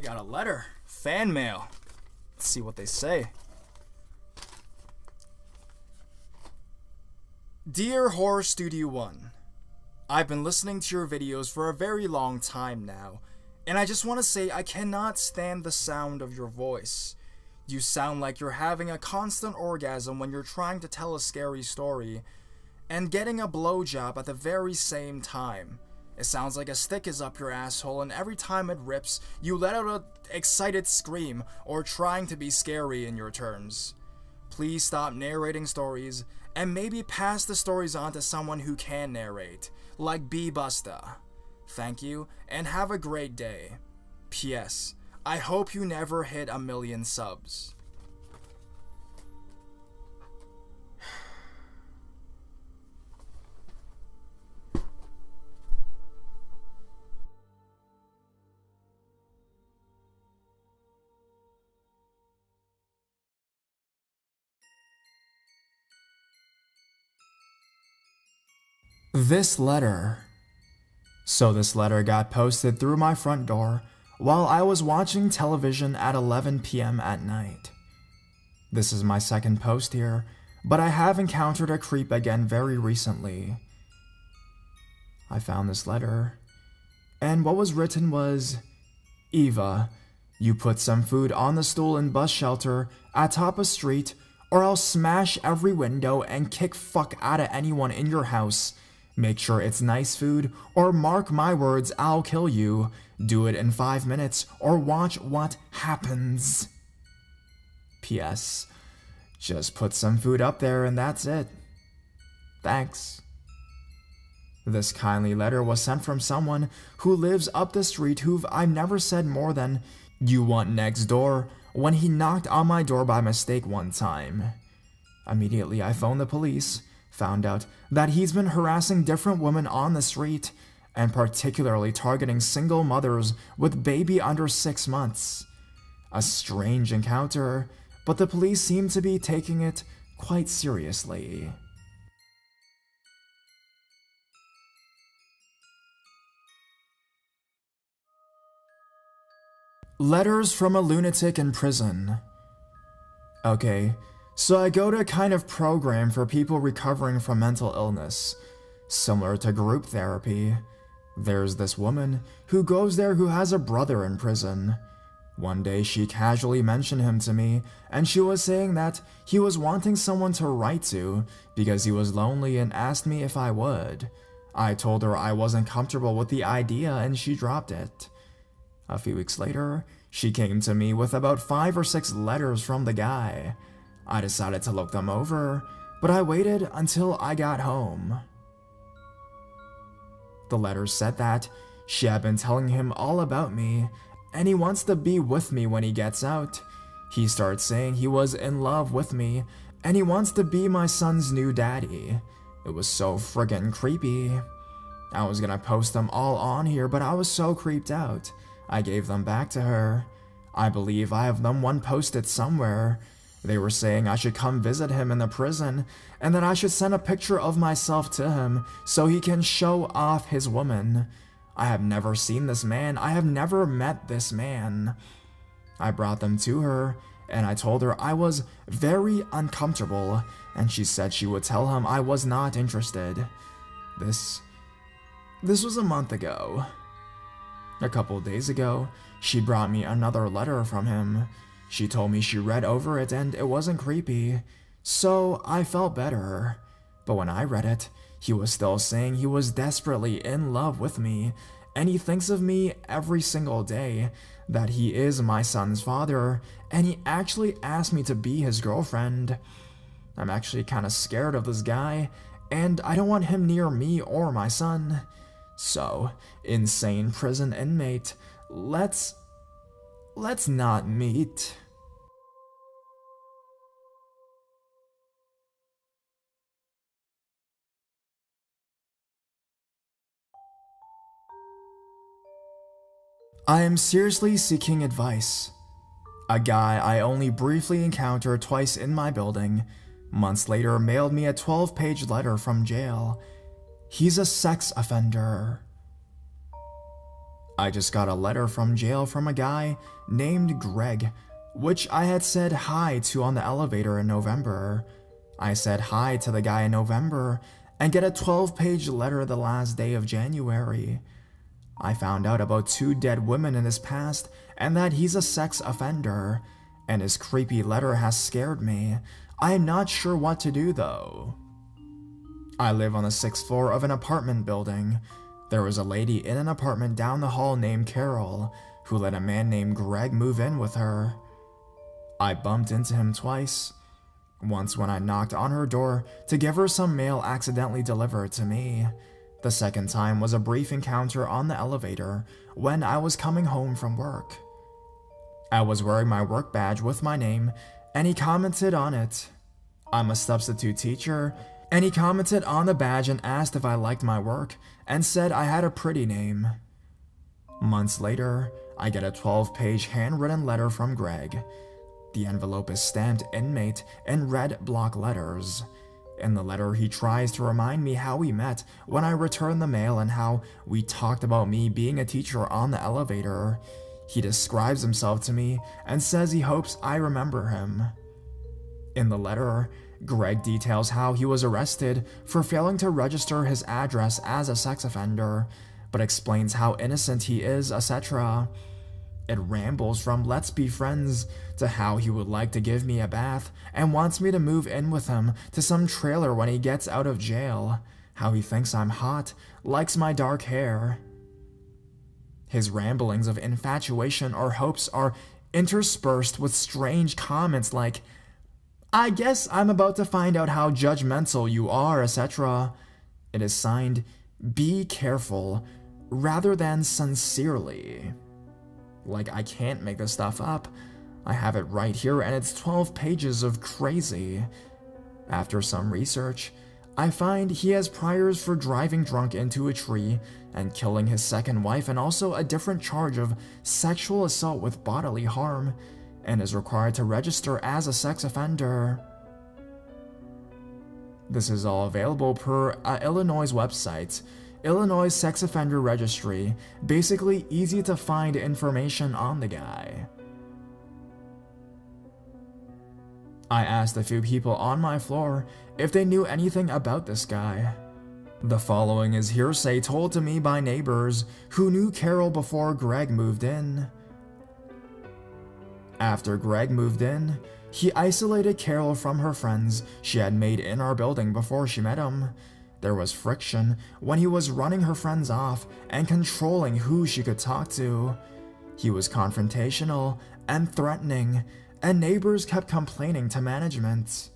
got a letter. Fan mail. Let's see what they say. Dear Horror Studio 1, I've been listening to your videos for a very long time now, and I just want to say I cannot stand the sound of your voice. You sound like you're having a constant orgasm when you're trying to tell a scary story, and getting a blowjob at the very same time. It sounds like a stick is up your asshole, and every time it rips, you let out an excited scream, or trying to be scary in your terms. Please stop narrating stories, and maybe pass the stories on to someone who can narrate, like B. Busta. Thank you, and have a great day. P.S. I hope you never hit 1 million subs. This letter. So this letter got posted through my front door while I was watching television at 11 p.m. at night. This is my second post here, but I have encountered a creep again very recently. I found this letter, and what was written was, Eva, you put some food on the stool in bus shelter atop a street, or I'll smash every window and kick fuck out of anyone in your house. Make sure it's nice food, or mark my words, I'll kill you. Do it in 5 minutes, or watch what happens. P.S. Just put some food up there and that's it. Thanks. This kindly letter was sent from someone who lives up the street who I've never said more than, you want next door, when he knocked on my door by mistake one time. Immediately I phoned the police. Found out that he's been harassing different women on the street, and particularly targeting single mothers with baby under 6 months. A strange encounter, but the police seem to be taking it quite seriously. Letters from a lunatic in prison. Okay. So I go to a kind of program for people recovering from mental illness, similar to group therapy. There's this woman who goes there who has a brother in prison. One day she casually mentioned him to me, and she was saying that he was wanting someone to write to because he was lonely and asked me if I would. I told her I wasn't comfortable with the idea and she dropped it. A few weeks later, she came to me with about 5 or 6 letters from the guy. I decided to look them over, but I waited until I got home. The letters said that she had been telling him all about me, and he wants to be with me when he gets out. He starts saying he was in love with me, and he wants to be my son's new daddy. It was so friggin' creepy. I was gonna post them all on here, but I was so creeped out. I gave them back to her. I believe I have them one posted somewhere. They were saying I should come visit him in the prison, and that I should send a picture of myself to him so he can show off his woman. I have never seen this man. I have never met this man. I brought them to her, and I told her I was very uncomfortable, and she said she would tell him I was not interested. This was a month ago. A couple days ago, she brought me another letter from him. She told me she read over it and it wasn't creepy, so I felt better. But when I read it, he was still saying he was desperately in love with me, and he thinks of me every single day, that he is my son's father, and he actually asked me to be his girlfriend. I'm actually kind of scared of this guy, and I don't want him near me or my son. So, insane prison inmate, let's not meet. I am seriously seeking advice. A guy I only briefly encountered twice in my building, months later mailed me a 12-page letter from jail. He's a sex offender. I just got a letter from jail from a guy named Greg, which I had said hi to on the elevator in November. I said hi to the guy in November and get a 12-page letter the last day of January. I found out about 2 dead women in his past and that he's a sex offender, and his creepy letter has scared me. I am not sure what to do though. I live on the 6th floor of an apartment building. There was a lady in an apartment down the hall named Carol who let a man named Greg move in with her. I bumped into him twice. Once when I knocked on her door to give her some mail accidentally delivered to me. The second time was a brief encounter on the elevator when I was coming home from work. I was wearing my work badge with my name, and he commented on it. I'm a substitute teacher, and he commented on the badge and asked if I liked my work and said I had a pretty name. Months later, I get a 12-page handwritten letter from Greg. The envelope is stamped inmate in red block letters. In the letter, he tries to remind me how we met when I returned the mail and how we talked about me being a teacher on the elevator. He describes himself to me and says he hopes I remember him. In the letter, Greg details how he was arrested for failing to register his address as a sex offender, but explains how innocent he is, etc. It rambles from let's be friends to how he would like to give me a bath and wants me to move in with him to some trailer when he gets out of jail, how he thinks I'm hot, likes my dark hair. His ramblings of infatuation or hopes are interspersed with strange comments like, I guess I'm about to find out how judgmental you are, etc. It is signed, Be Careful, rather than Sincerely. Like, I can't make this stuff up. I have it right here and it's 12 pages of crazy. After some research, I find he has priors for driving drunk into a tree and killing his second wife, and also a different charge of sexual assault with bodily harm, and is required to register as a sex offender. This is all available per Illinois' website, Illinois Sex Offender Registry. Basically easy to find information on the guy. I asked a few people on my floor if they knew anything about this guy. The following is hearsay told to me by neighbors who knew Carol before Greg moved in. After Greg moved in, he isolated Carol from her friends she had made in our building before she met him. There was friction when he was running her friends off and controlling who she could talk to. He was confrontational and threatening, and neighbors kept complaining to management.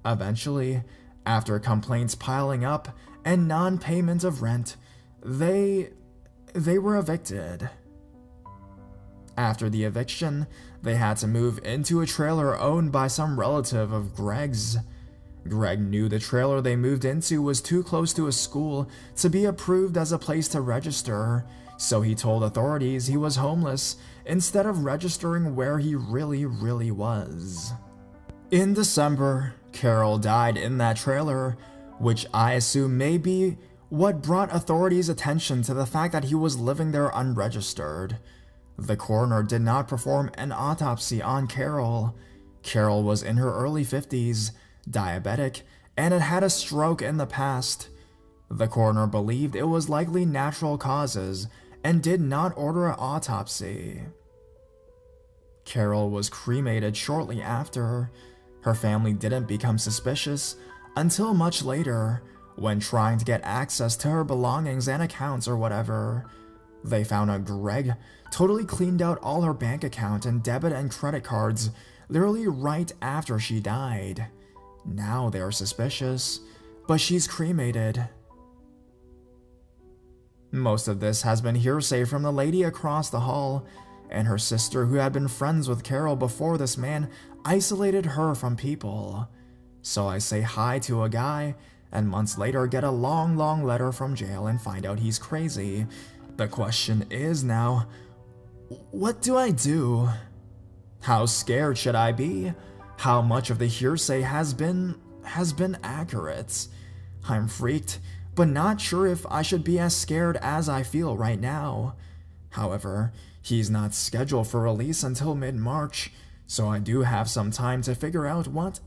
Eventually, after complaints piling up and non-payment of rent, they were evicted. After the eviction, they had to move into a trailer owned by some relative of Greg's. Greg knew the trailer they moved into was too close to a school to be approved as a place to register, so he told authorities he was homeless instead of registering where he really was. In December, Carol died in that trailer, which I assume may be what brought authorities' attention to the fact that he was living there unregistered. The coroner did not perform an autopsy on Carol. Carol was in her early 50s, diabetic, and had had a stroke in the past. The coroner believed it was likely natural causes and did not order an autopsy. Carol was cremated shortly after. Her family didn't become suspicious until much later, when trying to get access to her belongings and accounts or whatever. They found out Greg totally cleaned out all her bank account and debit and credit cards literally right after she died. Now they are suspicious, but she's cremated. Most of this has been hearsay from the lady across the hall and her sister, who had been friends with Carol before this man isolated her from people. So I say hi to a guy, and months later get a long letter from jail and find out he's crazy. The question is now, what do I do? How scared should I be? How much of the hearsay has been accurate? I'm freaked, but not sure if I should be as scared as I feel right now. However, he's not scheduled for release until mid-March, so I do have some time to figure out what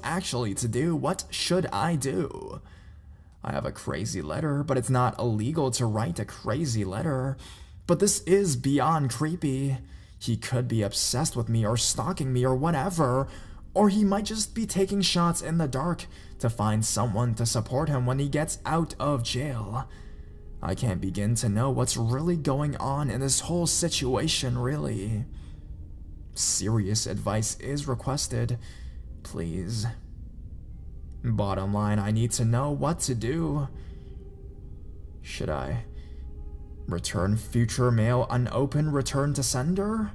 actually to do. What should I do? I have a crazy letter, but it's not illegal to write a crazy letter. But this is beyond creepy. He could be obsessed with me or stalking me or whatever, or he might just be taking shots in the dark to find someone to support him when he gets out of jail. I can't begin to know what's really going on in this whole situation, really. Serious advice is requested, please. Bottom line, I need to know what to do. Should I return future mail unopened, return to sender?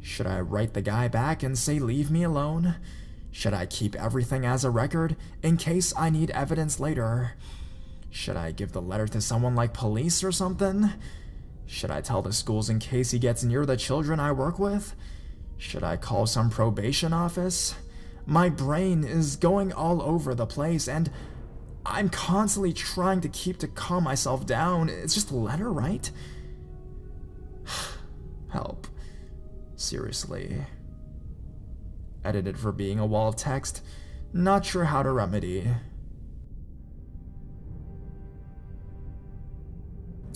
Should I write the guy back and say leave me alone? Should I keep everything as a record in case I need evidence later? Should I give the letter to someone like police or something? Should I tell the schools in case he gets near the children I work with? Should I call some probation office? My brain is going all over the place, and I'm constantly trying to calm myself down. It's just a letter, right? Help. Seriously. Edited for being a wall of text. Not sure how to remedy.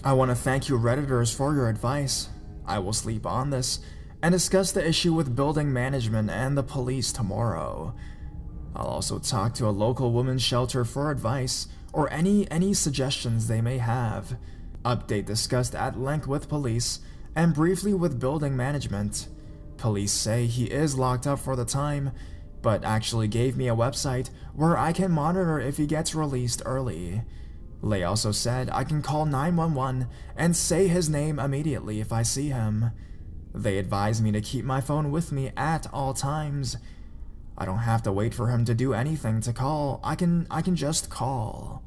I want to thank you Redditors for your advice. I will sleep on this and discuss the issue with building management and the police tomorrow. I'll also talk to a local women's shelter for advice or any suggestions they may have. Update discussed at length with police and briefly with building management. Police say he is locked up for the time, but actually gave me a website where I can monitor if he gets released early. Lay also said I can call 911 and say his name immediately if I see him. They advise me to keep my phone with me at all times. I don't have to wait for him to do anything to call. I can just call.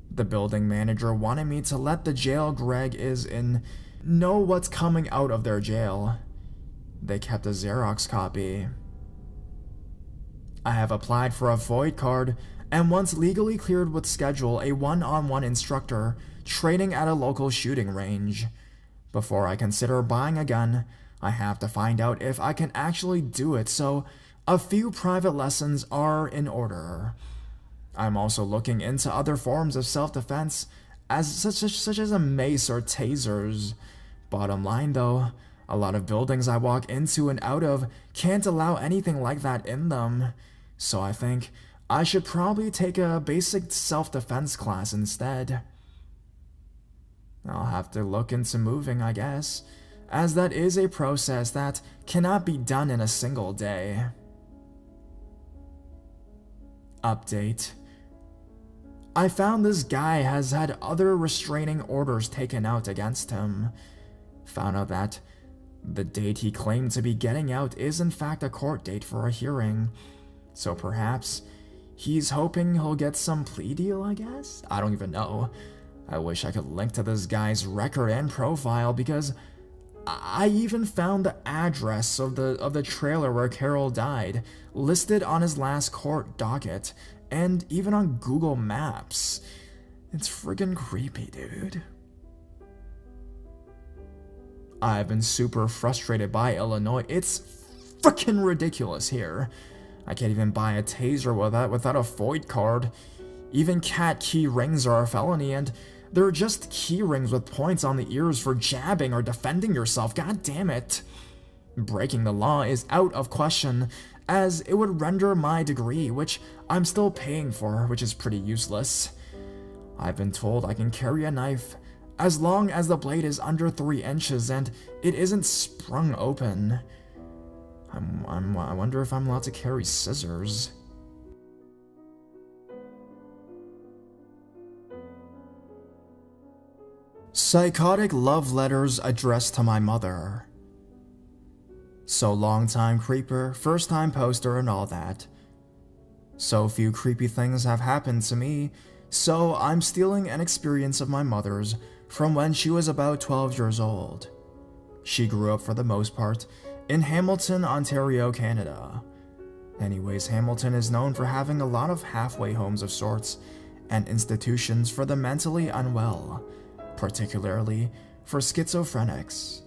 The building manager wanted me to let the jail Greg is in know what's coming out of their jail. They kept a Xerox copy. I have applied for a void card and once legally cleared would schedule a one-on-one instructor training at a local shooting range. Before I consider buying a gun, I have to find out if I can actually do it, so a few private lessons are in order. I'm also looking into other forms of self-defense, such as a mace or tasers. Bottom line though, a lot of buildings I walk into and out of can't allow anything like that in them, so I think I should probably take a basic self-defense class instead. I'll have to look into moving, I guess, as that is a process that cannot be done in a single day. Update. I found this guy has had other restraining orders taken out against him. Found out that the date he claimed to be getting out is in fact a court date for a hearing, so perhaps he's hoping he'll get some plea deal, I guess? I don't even know. I wish I could link to this guy's record and profile because I even found the address of the trailer where Carol died listed on his last court docket and even on Google Maps. It's friggin' creepy, dude. I've been super frustrated by Illinois. It's frickin' ridiculous here. I can't even buy a taser without a void card. Even cat key rings are a felony, and they're just key rings with points on the ears for jabbing or defending yourself. God damn it. Breaking the law is out of question, as it would render my degree, which I'm still paying for, which is pretty useless. I've been told I can carry a knife as long as the blade is under 3 inches and it isn't sprung open. I wonder if I'm allowed to carry scissors. Psychotic love letters addressed to my mother. So long-time creeper, first-time poster and all that. So few creepy things have happened to me, so I'm stealing an experience of my mother's from when she was about 12 years old. She grew up for the most part in Hamilton, Ontario, Canada. Anyways, Hamilton is known for having a lot of halfway homes of sorts and institutions for the mentally unwell, particularly for schizophrenics.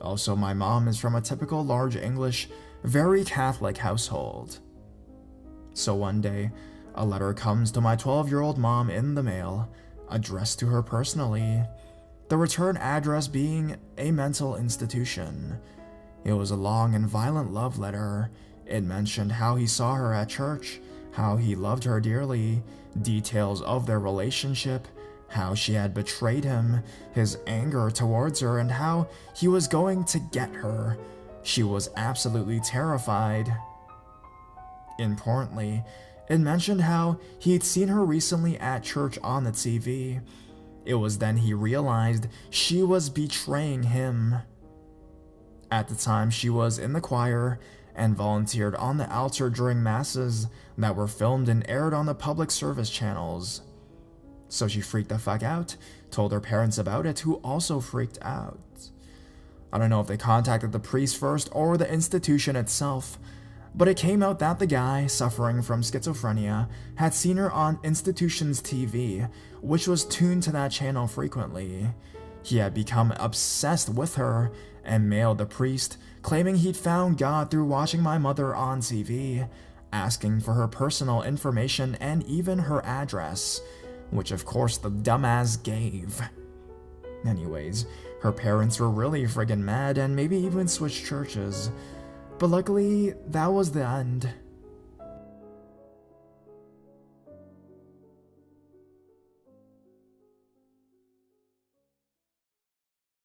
Also, my mom is from a typical large English, very Catholic household. So one day, a letter comes to my 12-year-old mom in the mail, addressed to her personally, the return address being a mental institution. It was a long and violent love letter. It mentioned how he saw her at church, how he loved her dearly, details of their relationship, how she had betrayed him, his anger towards her, and how he was going to get her. She was absolutely terrified. Importantly, it mentioned how he'd seen her recently at church on the TV. It was then he realized she was betraying him. At the time, she was in the choir and volunteered on the altar during masses that were filmed and aired on the public service channels. So she freaked the fuck out, told her parents about it, who also freaked out. I don't know if they contacted the priest first or the institution itself, but it came out that the guy, suffering from schizophrenia, had seen her on institution's TV, which was tuned to that channel frequently. He had become obsessed with her and mailed the priest, claiming he'd found God through watching my mother on TV, asking for her personal information and even her address, which of course the dumbass gave. Anyways, her parents were really friggin' mad and maybe even switched churches. But luckily, that was the end.